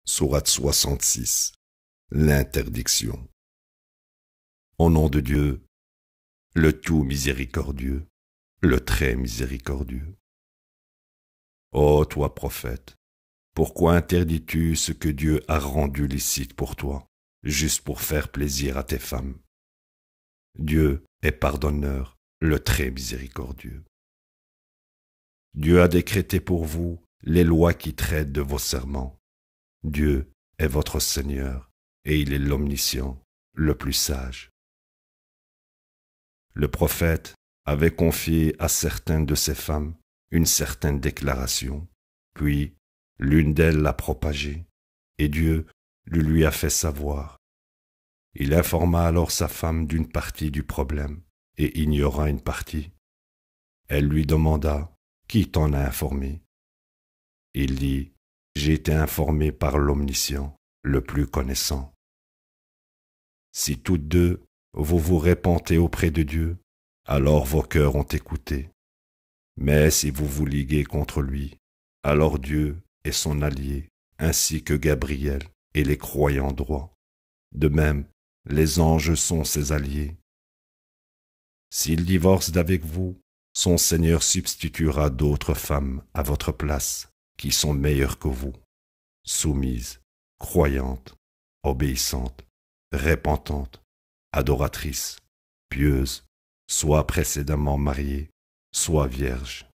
Sourate 66. L'interdiction. Au nom de Dieu, le tout miséricordieux, le très miséricordieux. Ô toi prophète, pourquoi interdis-tu ce que Dieu a rendu licite pour toi, juste pour faire plaisir à tes femmes? Dieu est pardonneur, le très miséricordieux. Dieu a décrété pour vous les lois qui traitent de vos serments. Dieu est votre Seigneur, et il est l'omniscient, le plus sage. Le prophète avait confié à certaines de ses femmes une certaine déclaration, puis l'une d'elles l'a propagée, et Dieu le lui a fait savoir. Il informa alors sa femme d'une partie du problème, et ignora une partie. Elle lui demanda « Qui t'en a informé ?» Il dit « J'ai été informé par l'omniscient, le plus connaissant. » Si toutes deux, vous vous répentez auprès de Dieu, alors vos cœurs ont écouté. Mais si vous vous liguez contre lui, alors Dieu est son allié, ainsi que Gabriel et les croyants droits. De même, les anges sont ses alliés. S'il divorce d'avec vous, son Seigneur substituera d'autres femmes à votre place, qui sont meilleures que vous, soumises, croyantes, obéissantes, repentantes, adoratrices, pieuses, soit précédemment mariées, soit vierges.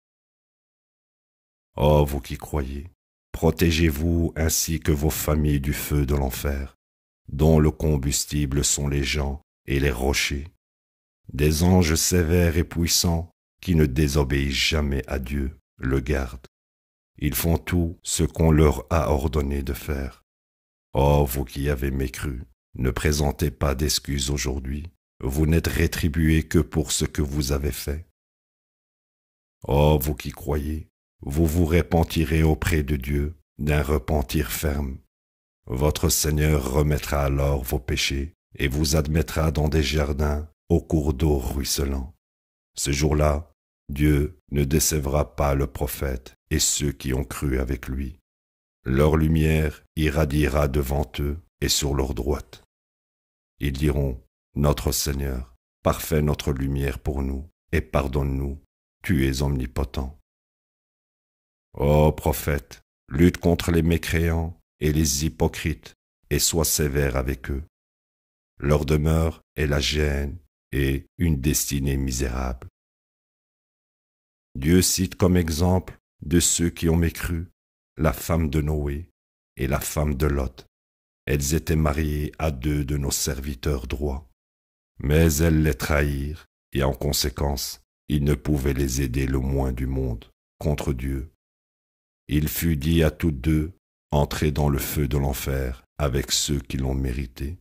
Ô vous qui croyez, protégez-vous ainsi que vos familles du feu de l'enfer, dont le combustible sont les gens et les rochers, des anges sévères et puissants qui ne désobéissent jamais à Dieu, le gardent. Ils font tout ce qu'on leur a ordonné de faire. Ô vous qui avez mécru, ne présentez pas d'excuses aujourd'hui, vous n'êtes rétribués que pour ce que vous avez fait. Ô vous qui croyez, vous vous repentirez auprès de Dieu d'un repentir ferme. Votre Seigneur remettra alors vos péchés et vous admettra dans des jardins aux cours d'eau ruisselants. Ce jour-là, Dieu ne décevra pas le prophète et ceux qui ont cru avec lui. Leur lumière irradiera devant eux et sur leur droite. Ils diront, notre Seigneur, parfait notre lumière pour nous, et pardonne-nous, tu es omnipotent. Ô prophète, lutte contre les mécréants et les hypocrites, et sois sévère avec eux. Leur demeure est la gêne et une destinée misérable. Dieu cite comme exemple de ceux qui ont mécru la femme de Noé et la femme de Lot. Elles étaient mariées à deux de nos serviteurs droits, mais elles les trahirent et en conséquence, ils ne pouvaient les aider le moins du monde contre Dieu. Il fut dit à toutes deux, entrez dans le feu de l'enfer avec ceux qui l'ont mérité.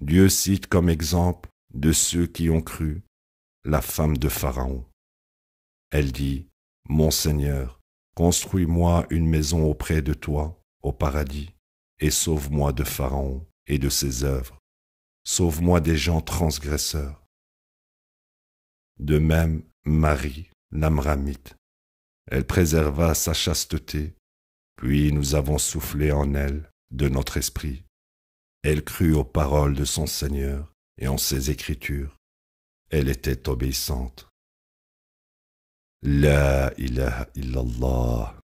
Dieu cite comme exemple de ceux qui ont cru la femme de Pharaon. Elle dit, mon Seigneur, construis-moi une maison auprès de toi, au paradis, et sauve-moi de Pharaon et de ses œuvres. Sauve-moi des gens transgresseurs. De même, Marie, l'Amramite, elle préserva sa chasteté, puis nous avons soufflé en elle de notre esprit. Elle crut aux paroles de son Seigneur et en ses écritures. Elle était obéissante. La ilaha illallah.